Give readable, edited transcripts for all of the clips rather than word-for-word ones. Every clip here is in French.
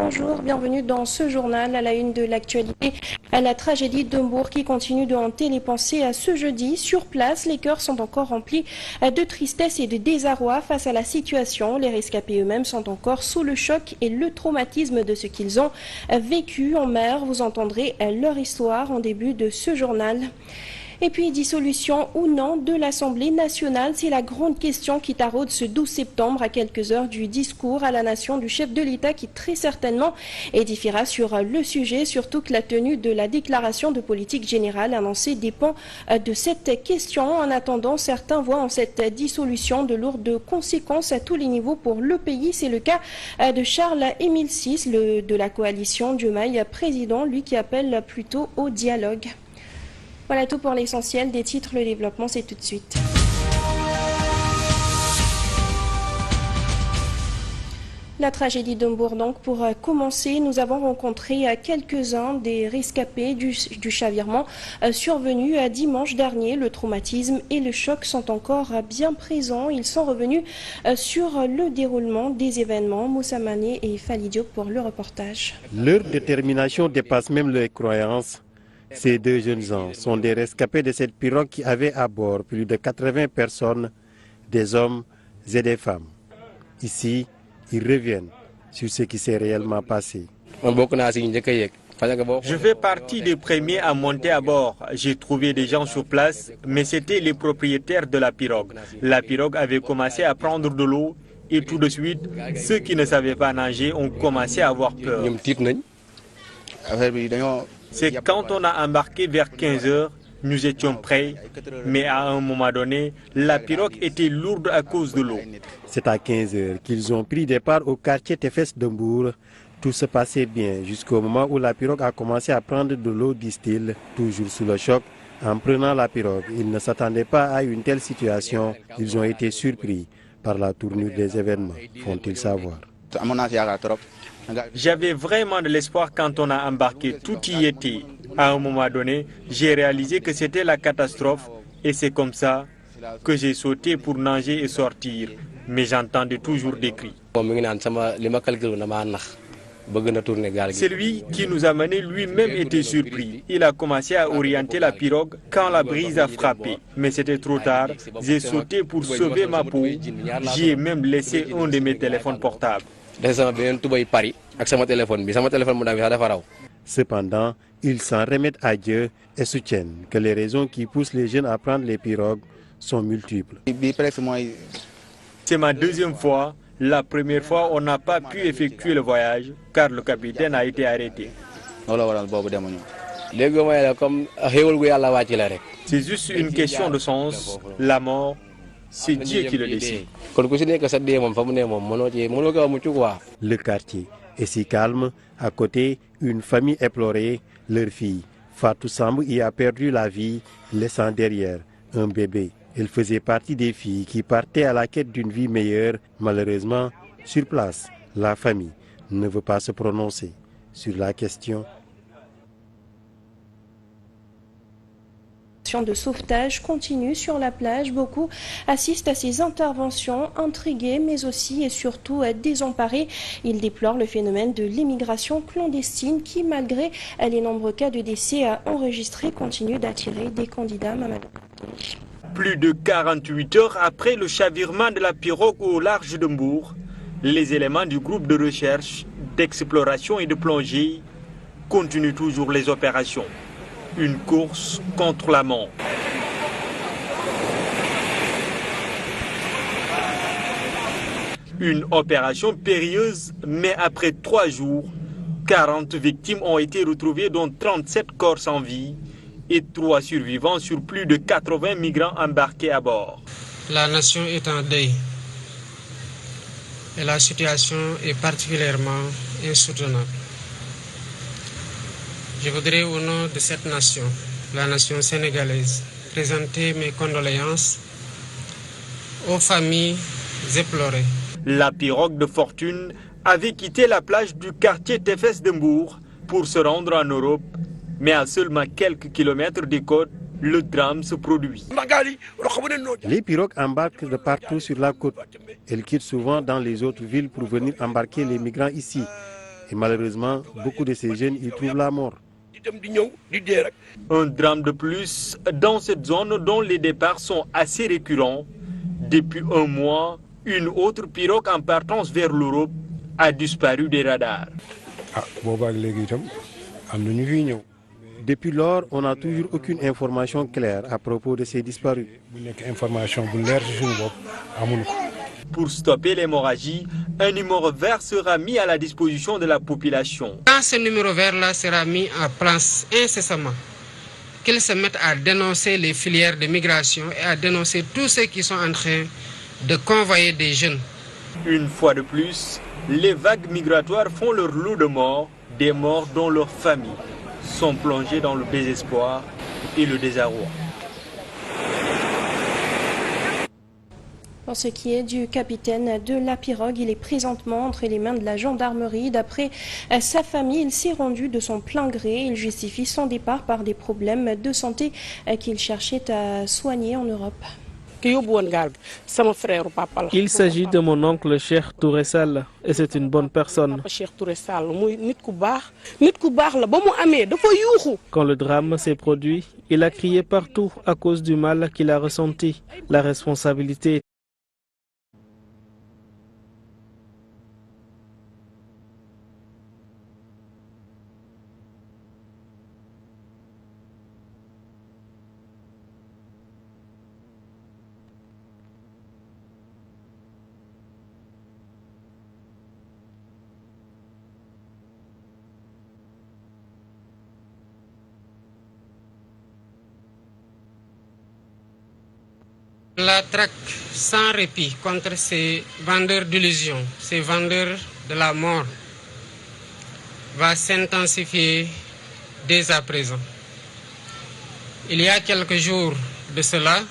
Bonjour, bienvenue dans ce journal. À la une de l'actualité, à la tragédie d'Hombourg qui continue de hanter les pensées. À ce jeudi, sur place, les cœurs sont encore remplis de tristesse et de désarroi face à la situation. Les rescapés eux-mêmes sont encore sous le choc et le traumatisme de ce qu'ils ont vécu en mer. Vous entendrez leur histoire en début de ce journal. Et puis, dissolution ou non de l'Assemblée nationale, c'est la grande question qui taraude ce 12 septembre à quelques heures du discours à la nation du chef de l'État qui très certainement édifiera sur le sujet, surtout que la tenue de la déclaration de politique générale annoncée dépend de cette question. En attendant, certains voient en cette dissolution de lourdes conséquences à tous les niveaux pour le pays. C'est le cas de Charles-Émile Six, de la coalition Diomaye président, lui qui appelle plutôt au dialogue. Voilà tout pour l'essentiel des titres. Le développement, c'est tout de suite. La tragédie d'Hombourg, donc, pour commencer, nous avons rencontré quelques-uns des rescapés du chavirement survenu dimanche dernier. Le traumatisme et le choc sont encore bien présents. Ils sont revenus sur le déroulement des événements. Moussa Mané et Fally Diop pour le reportage. Leur détermination dépasse même les croyances. Ces deux jeunes gens sont des rescapés de cette pirogue qui avait à bord plus de 80 personnes, des hommes et des femmes. Ici, ils reviennent sur ce qui s'est réellement passé. Je fais partie des premiers à monter à bord. J'ai trouvé des gens sur place, mais c'était les propriétaires de la pirogue. La pirogue avait commencé à prendre de l'eau et tout de suite, ceux qui ne savaient pas nager ont commencé à avoir peur. C'est quand on a embarqué vers 15 heures, nous étions prêts, mais à un moment donné, la pirogue était lourde à cause de l'eau. C'est à 15 heures qu'ils ont pris départ au quartier Tefes d'Hombourg. Tout se passait bien jusqu'au moment où la pirogue a commencé à prendre de l'eau, disent-ils, toujours sous le choc. En prenant la pirogue, ils ne s'attendaient pas à une telle situation. Ils ont été surpris par la tournure des événements, font-ils savoir. J'avais vraiment de l'espoir quand on a embarqué, tout y était. À un moment donné, j'ai réalisé que c'était la catastrophe et c'est comme ça que j'ai sauté pour nager et sortir. Mais j'entendais toujours des cris. Celui qui nous a menés lui-même était surpris. Il a commencé à orienter la pirogue quand la brise a frappé. Mais c'était trop tard. J'ai sauté pour sauver ma peau. J'y ai même laissé un de mes téléphones portables. Cependant, ils s'en remettent à Dieu et soutiennent que les raisons qui poussent les jeunes à prendre les pirogues sont multiples. C'est ma deuxième fois. La première fois, on n'a pas pu effectuer le voyage car le capitaine a été arrêté. C'est juste une question de sens. La mort, c'est Dieu qui le décide. Le quartier est si calme. À côté, une famille éplorée. Leur fille, Fatou Samb, y a perdu la vie, laissant derrière un bébé. Elle faisait partie des filles qui partaient à la quête d'une vie meilleure. Malheureusement, sur place, la famille ne veut pas se prononcer sur la question. De sauvetage continue sur la plage. Beaucoup assistent à ces interventions, intrigués mais aussi et surtout désemparés. Ils déplorent le phénomène de l'immigration clandestine qui, malgré les nombreux cas de décès enregistrés, continue d'attirer des candidats. Plus de 48 heures après le chavirement de la pirogue au large d'Hombourg, les éléments du groupe de recherche, d'exploration et de plongée continuent toujours les opérations. Une course contre la mort. Une opération périlleuse, mais après 3 jours, 40 victimes ont été retrouvées, dont 37 corps sans vie et 3 survivants sur plus de 80 migrants embarqués à bord. La nation est en deuil et la situation est particulièrement insoutenable. Je voudrais, au nom de cette nation, la nation sénégalaise, présenter mes condoléances aux familles éplorées. La pirogue de fortune avait quitté la plage du quartier Tefes d'Hombourg pour se rendre en Europe, mais à seulement quelques kilomètres des côtes, le drame se produit. Les pirogues embarquent de partout sur la côte. Elles quittent souvent dans les autres villes pour venir embarquer les migrants ici. Et malheureusement, beaucoup de ces jeunes y trouvent la mort. Un drame de plus dans cette zone dont les départs sont assez récurrents. Depuis un mois, une autre pirogue en partance vers l'Europe a disparu des radars. Depuis lors, on n'a toujours aucune information claire à propos de ces disparus. Pour stopper l'hémorragie, un numéro vert sera mis à la disposition de la population. Quand ce numéro vert-là sera mis en place incessamment, qu'ils se mettent à dénoncer les filières de migration et à dénoncer tous ceux qui sont en train de convoyer des jeunes. Une fois de plus, les vagues migratoires font leur lot de morts, des morts dont leurs familles sont plongées dans le désespoir et le désarroi. Pour ce qui est du capitaine de la pirogue, il est présentement entre les mains de la gendarmerie. D'après sa famille, il s'est rendu de son plein gré. Il justifie son départ par des problèmes de santé qu'il cherchait à soigner en Europe. Il s'agit de mon oncle Cheikh Touré Sall et c'est une bonne personne. Quand le drame s'est produit, il a crié partout à cause du mal qu'il a ressenti. La responsabilité La traque sans répit contre ces vendeurs d'illusions, ces vendeurs de la mort, va s'intensifier dès à présent. Il y a quelques jours de cela,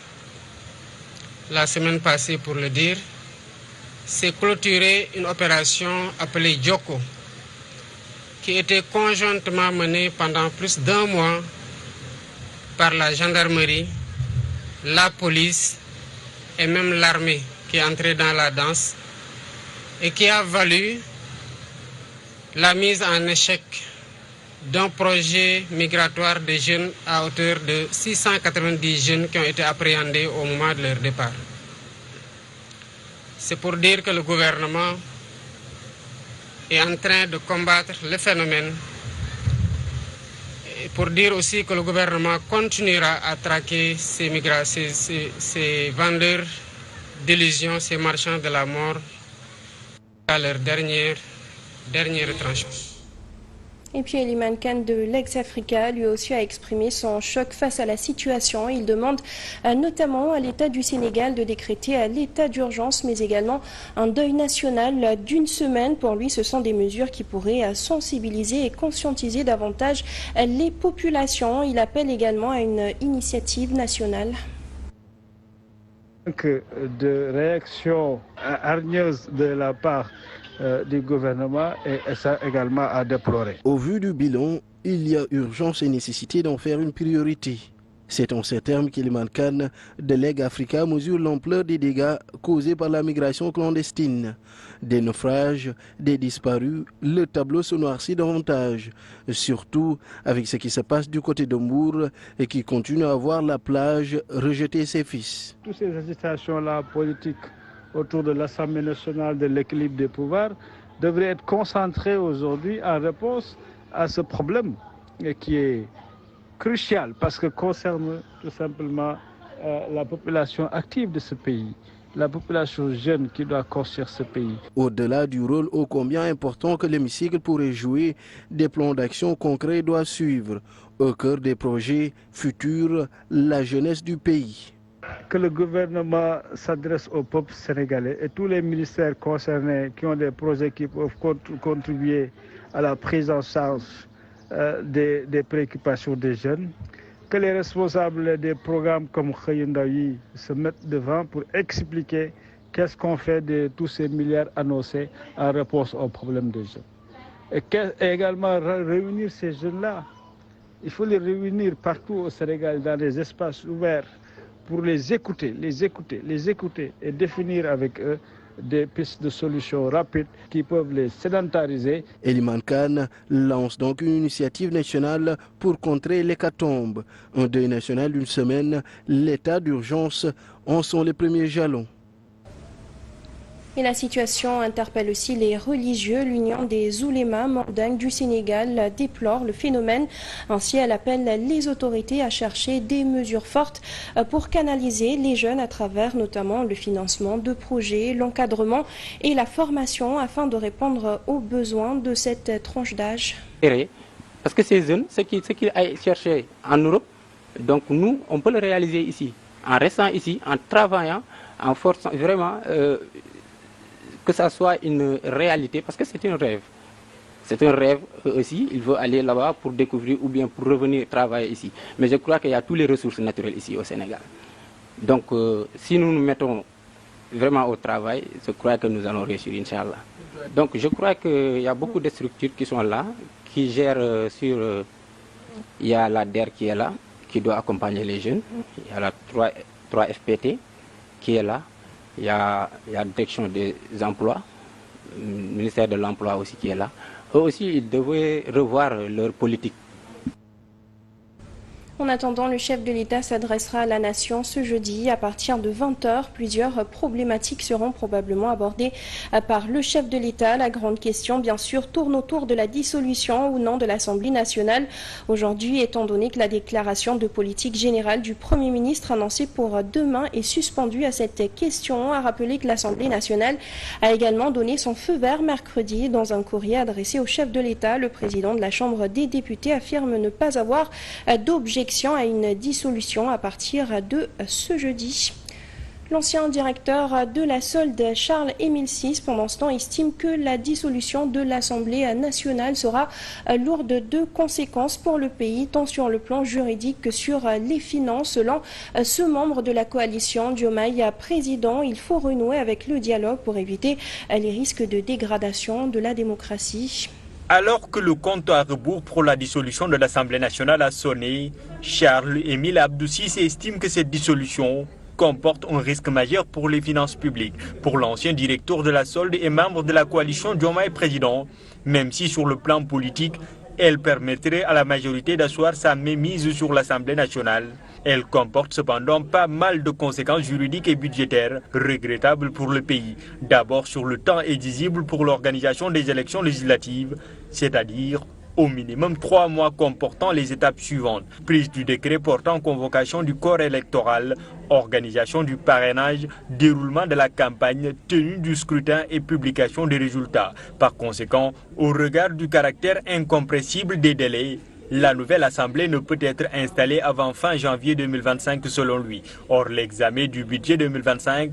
la semaine passée pour le dire, s'est clôturée une opération appelée Djoko, qui était conjointement menée pendant plus d'1 mois par la gendarmerie, la police et même l'armée qui est entrée dans la danse et qui a valu la mise en échec d'un projet migratoire des jeunes à hauteur de 690 jeunes qui ont été appréhendés au moment de leur départ. C'est pour dire que le gouvernement est en train de combattre le phénomène et pour dire aussi que le gouvernement continuera à traquer ces vendeurs d'illusions, ces marchands de la mort à leur dernier retranchement. Et puis Eliman Khan de l'ex-Africa lui aussi a exprimé son choc face à la situation. Il demande notamment à l'État du Sénégal de décréter l'état d'urgence, mais également un deuil national d'1 semaine. Pour lui, ce sont des mesures qui pourraient sensibiliser et conscientiser davantage les populations. Il appelle également à une initiative nationale. De réaction hargneuse de la part du gouvernement et ça également à déplorer. Au vu du bilan, il y a urgence et nécessité d'en faire une priorité. C'est en ces termes qu'Eliman Khan de Leg Africa mesure l'ampleur des dégâts causés par la migration clandestine. Des naufrages, des disparus, le tableau se noircit davantage, surtout avec ce qui se passe du côté de Mbour et qui continue à voir la plage rejeter ses fils. Toutes ces agitations-là politiques autour de l'Assemblée nationale, de l'équilibre des pouvoirs, devraient être concentrées aujourd'hui en réponse à ce problème qui est crucial parce que concerne tout simplement la population active de ce pays, la population jeune qui doit construire ce pays. Au-delà du rôle ô combien important que l'hémicycle pourrait jouer, des plans d'action concrets doivent suivre. Au cœur des projets futurs, la jeunesse du pays. Que le gouvernement s'adresse au peuple sénégalais et tous les ministères concernés qui ont des projets qui peuvent contribuer à la prise en charge des préoccupations des jeunes. Que les responsables des programmes comme Khayundawi se mettent devant pour expliquer qu'est-ce qu'on fait de tous ces milliards annoncés en réponse aux problèmes des jeunes. Et également réunir ces jeunes-là. Il faut les réunir partout au Sénégal dans des espaces ouverts pour les écouter et définir avec eux des pistes de solutions rapides qui peuvent les sédentariser. Eliman Khan lance donc une initiative nationale pour contrer l'hécatombe. Un deuil national d'une semaine, l'état d'urgence en sont les premiers jalons. Et la situation interpelle aussi les religieux. L'Union des oulémas mandingues du Sénégal déplore le phénomène. Ainsi, elle appelle les autorités à chercher des mesures fortes pour canaliser les jeunes à travers notamment le financement de projets, l'encadrement et la formation afin de répondre aux besoins de cette tranche d'âge. Parce que ces jeunes, ce qu'ils aillent chercher en Europe, donc nous, on peut le réaliser ici, en restant ici, en travaillant, en forçant vraiment... que ça soit une réalité, parce que c'est un rêve. C'est un rêve aussi, il veut aller là-bas pour découvrir ou bien pour revenir travailler ici. Mais je crois qu'il y a toutes les ressources naturelles ici au Sénégal. Donc si nous nous mettons vraiment au travail, je crois que nous allons réussir, Inch'Allah. Donc je crois qu'il y a beaucoup de structures qui sont là, qui gèrent sur... il y a la DER qui est là, qui doit accompagner les jeunes. Il y a la 3 FPT qui est là. Il y a la direction des emplois, le ministère de l'Emploi aussi qui est là. Eux aussi, ils devraient revoir leur politique. En attendant, le chef de l'État s'adressera à la nation ce jeudi à partir de 20h. Plusieurs problématiques seront probablement abordées par le chef de l'État. La grande question, bien sûr, tourne autour de la dissolution ou non de l'Assemblée nationale. Aujourd'hui, étant donné que la déclaration de politique générale du Premier ministre annoncée pour demain est suspendue à cette question, a rappelé que l'Assemblée nationale a également donné son feu vert mercredi. Dans un courrier adressé au chef de l'État, le président de la Chambre des députés affirme ne pas avoir d'objection à une dissolution à partir de ce jeudi. L'ancien directeur de la Solde, Charles-Émile Six, pendant ce temps, estime que la dissolution de l'Assemblée nationale sera lourde de conséquences pour le pays, tant sur le plan juridique que sur les finances. Selon ce membre de la coalition Diomaye président, il faut renouer avec le dialogue pour éviter les risques de dégradation de la démocratie. Alors que le compte à rebours pour la dissolution de l'Assemblée nationale a sonné, Charles-Émile Abdou Cissé estime que cette dissolution comporte un risque majeur pour les finances publiques. Pour l'ancien directeur de la Solde et membre de la coalition Diomaye président, même si sur le plan politique, elle permettrait à la majorité d'asseoir sa mainmise sur l'Assemblée nationale. Elle comporte cependant pas mal de conséquences juridiques et budgétaires regrettables pour le pays. D'abord sur le temps exigible pour l'organisation des élections législatives, c'est-à-dire au minimum 3 mois comportant les étapes suivantes. Prise du décret portant convocation du corps électoral, organisation du parrainage, déroulement de la campagne, tenue du scrutin et publication des résultats. Par conséquent, au regard du caractère incompressible des délais, la nouvelle Assemblée ne peut être installée avant fin janvier 2025 selon lui. Or, l'examen du budget 2025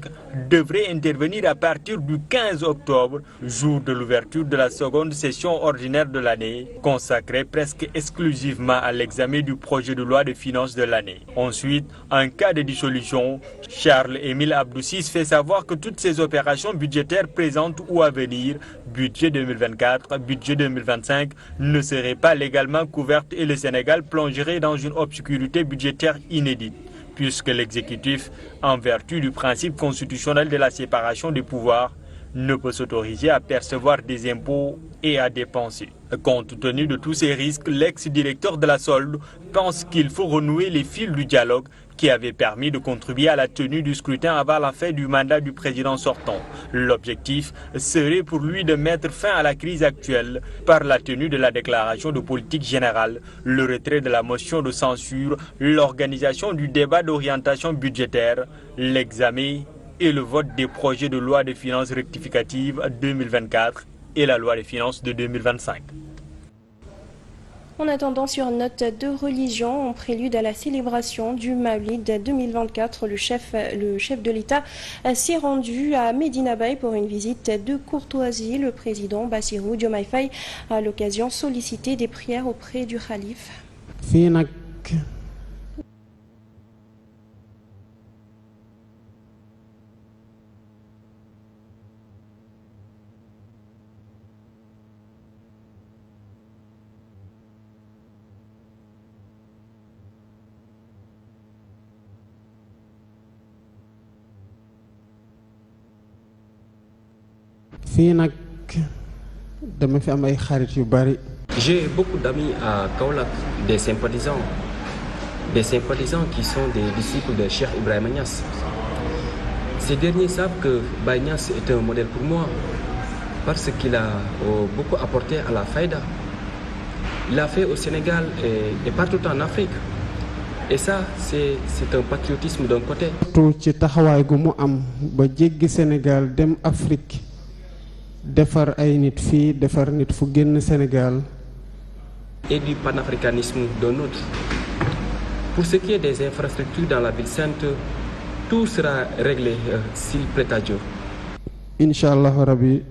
devrait intervenir à partir du 15 octobre, jour de l'ouverture de la seconde session ordinaire de l'année, consacrée presque exclusivement à l'examen du projet de loi de finances de l'année. Ensuite, en cas de dissolution, Charles-Émile Abdou Cissé fait savoir que toutes ces opérations budgétaires présentes ou à venir, budget 2024, budget 2025, ne seraient pas légalement couvertes et le Sénégal plongerait dans une obscurité budgétaire inédite, puisque l'exécutif, en vertu du principe constitutionnel de la séparation des pouvoirs, ne peut s'autoriser à percevoir des impôts et à dépenser. Compte tenu de tous ces risques, l'ex-directeur de la Solde pense qu'il faut renouer les fils du dialogue qui avait permis de contribuer à la tenue du scrutin avant la fin du mandat du président sortant. L'objectif serait pour lui de mettre fin à la crise actuelle par la tenue de la déclaration de politique générale, le retrait de la motion de censure, l'organisation du débat d'orientation budgétaire, l'examen et le vote des projets de loi de finances rectificatives 2024 et la loi de finances de 2025. En attendant, sur note de religion, en prélude à la célébration du Mawlid 2024, le chef de l'État s'est rendu à Medina Baye pour une visite de courtoisie. Le président Bassirou Diomaye Faye a à l'occasion sollicité des prières auprès du khalife. J'ai beaucoup d'amis à Kaolack, des sympathisants qui sont des disciples de Cheikh Ibrahima Niass. Ces derniers savent que Baye Niass est un modèle pour moi parce qu'il a beaucoup apporté à la Faïda. Il l'a fait au Sénégal et partout en Afrique. Et ça, c'est un patriotisme d'un côté. Et du panafricanisme d'un autre. Pour ce qui est des infrastructures dans la ville sainte, tout sera réglé s'il plaît à Dieu. Inch'Allah Rabbi,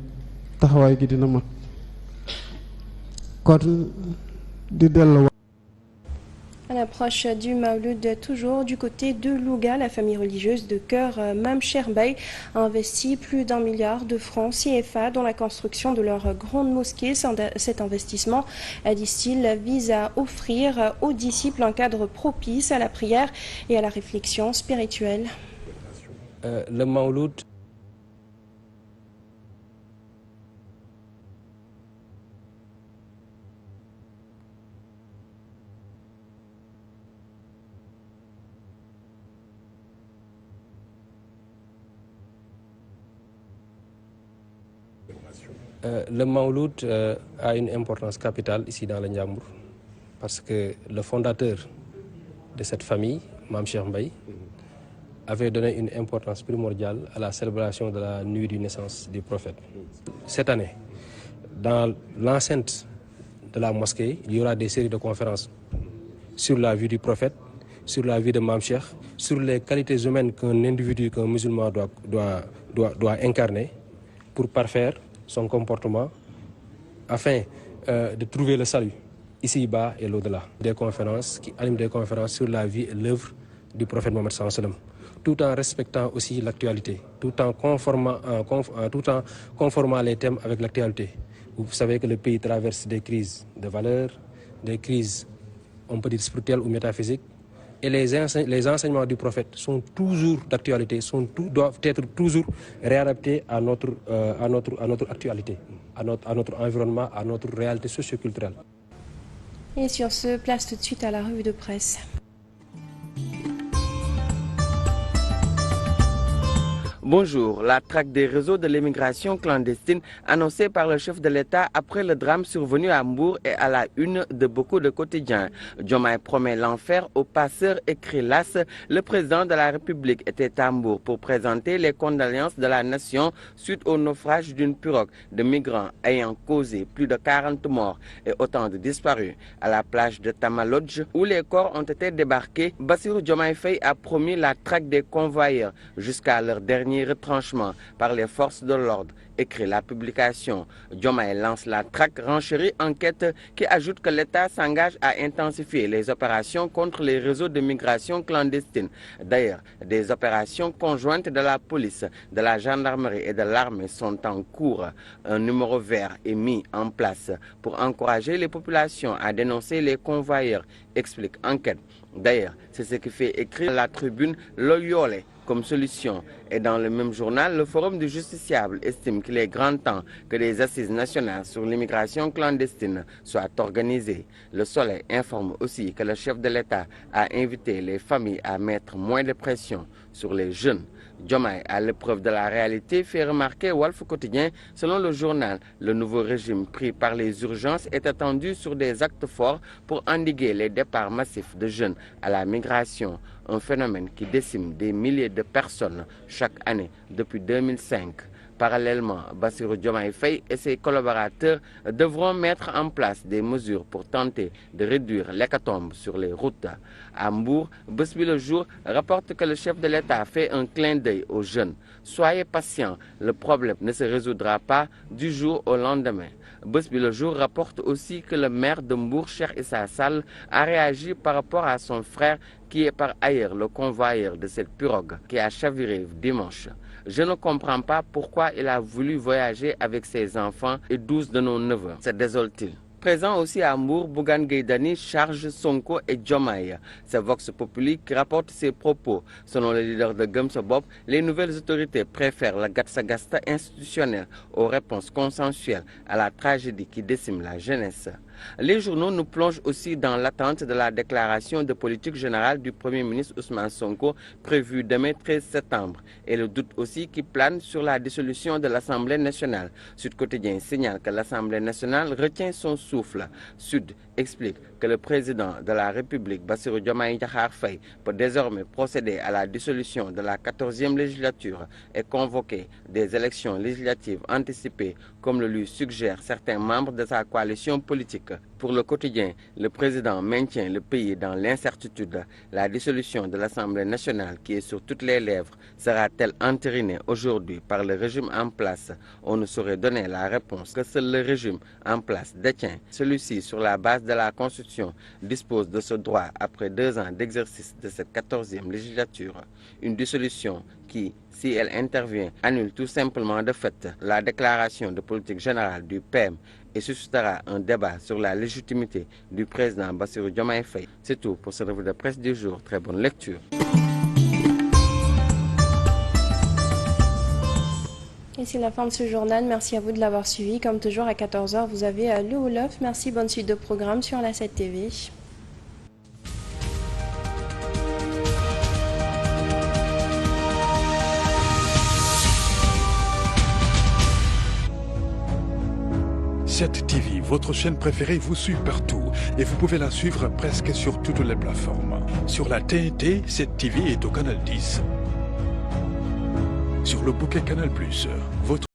taxawaay gi dina mat. Kon di dellu. À l'approche du Mawlud, toujours du côté de Louga, la famille religieuse de cœur Mame Cheikh Mbaye a investi plus d'1 milliard de francs CFA dans la construction de leur grande mosquée. Cet investissement, disent-ils, vise à offrir aux disciples un cadre propice à la prière et à la réflexion spirituelle. Le Mawlud Le Mawlud a une importance capitale ici dans le Ndiambour parce que le fondateur de cette famille, Mame Cheikh Mbaye, avait donné une importance primordiale à la célébration de la nuit de naissance du prophète. Cette année, dans l'enceinte de la mosquée, il y aura des séries de conférences sur la vie du prophète, sur la vie de Mame Cheikh, sur les qualités humaines qu'un individu, qu'un musulman doit incarner pour parfaire son comportement afin de trouver le salut ici-bas et l'au-delà. Des conférences qui animent des conférences sur la vie et l'œuvre du prophète Mohammed sallallahu alayhi wa sallam, tout en respectant aussi l'actualité, tout en conformant les thèmes avec l'actualité. Vous savez que le pays traverse des crises de valeurs, des crises, on peut dire spirituelles ou métaphysiques, et les enseignements du prophète sont toujours d'actualité, doivent être toujours réadaptés à notre actualité, à notre environnement, à notre réalité socio-culturelle. Et sur ce, place tout de suite à la revue de presse. Bonjour. La traque des réseaux de l'immigration clandestine annoncée par le chef de l'État après le drame survenu à Mbour est à la une de beaucoup de quotidiens. Diomaye promet l'enfer aux passeurs, écrit l'AS. Le président de la République était à Mbour pour présenter les condoléances de la nation suite au naufrage d'une pirogue de migrants ayant causé plus de 40 morts et autant de disparus à la plage de Tamalodj où les corps ont été débarqués. Bassirou Diomaye Faye a promis la traque des convoyeurs jusqu'à leur dernier retranchement par les forces de l'ordre, écrit la publication. Diomaye lance la traque, renchérie enquête qui ajoute que l'État s'engage à intensifier les opérations contre les réseaux de migration clandestine. D'ailleurs, des opérations conjointes de la police, de la gendarmerie et de l'armée sont en cours. Un numéro vert est mis en place pour encourager les populations à dénoncer les convoyeurs, explique enquête. D'ailleurs, c'est ce qui fait écrire la tribune Loyolé comme solution. Et dans le même journal, le Forum du justiciable estime qu'il est grand temps que des assises nationales sur l'immigration clandestine soient organisées. Le Soleil informe aussi que le chef de l'État a invité les familles à mettre moins de pression sur les jeunes. Diomaye, à l'épreuve de la réalité, fait remarquer Walf Quotidien. Selon le journal, le nouveau régime pris par les urgences est attendu sur des actes forts pour endiguer les départs massifs de jeunes à la migration, un phénomène qui décime des milliers de personnes chaque année depuis 2005. Parallèlement, Bassirou Diomaye Faye et ses collaborateurs devront mettre en place des mesures pour tenter de réduire l'hécatombe sur les routes. À Mbour, Bës Bi Le Jour rapporte que le chef de l'État fait un clin d'œil aux jeunes. Soyez patients, le problème ne se résoudra pas du jour au lendemain. Bës Bi Le Jour rapporte aussi que le maire de Mbour, Cheikh Issa Sall, a réagi par rapport à son frère qui est par ailleurs le convoyeur de cette pirogue qui a chaviré dimanche. Je ne comprends pas pourquoi il a voulu voyager avec ses enfants et 12 de nos neveux, se désole-t-il. Présent aussi à Mbour, Bougane Gueye Dany charge Sonko et Diomaye. C'est Vox Populi qui rapporte ses propos. Selon le leader de Gëm Sa Bopp, les nouvelles autorités préfèrent la gatsa-gasta institutionnelle aux réponses consensuelles à la tragédie qui décime la jeunesse. Les journaux nous plongent aussi dans l'attente de la déclaration de politique générale du Premier ministre Ousmane Sonko prévue demain 13 septembre et le doute aussi qui plane sur la dissolution de l'Assemblée nationale. Sud Quotidien signale que l'Assemblée nationale retient son souffle. Sud explique que le président de la République, Bassirou Diomaye Diakhar Faye, peut désormais procéder à la dissolution de la 14e législature et convoquer des élections législatives anticipées, comme le lui suggèrent certains membres de sa coalition politique. Pour le quotidien, le président maintient le pays dans l'incertitude. La dissolution de l'Assemblée nationale, qui est sur toutes les lèvres, sera-t-elle entérinée aujourd'hui par le régime en place? On ne saurait donner la réponse que seul le régime en place détient. Celui-ci, sur la base de la Constitution, dispose de ce droit après 2 ans d'exercice de cette 14e législature. Une dissolution qui, si elle intervient, annule tout simplement de fait la déclaration de politique générale du PM et suscitera un débat sur la légitimité du président Bassirou Diomaye Faye. C'est tout pour cette revue de presse du jour. Très bonne lecture. Et c'est la fin de ce journal. Merci à vous de l'avoir suivi. Comme toujours, à 14h, vous avez le Wolof. Merci, bonne suite de programme sur la 7 TV. Cette TV, votre chaîne préférée, vous suit partout et vous pouvez la suivre presque sur toutes les plateformes. Sur la TNT, cette TV est au canal 10. Sur le bouquet Canal+, votre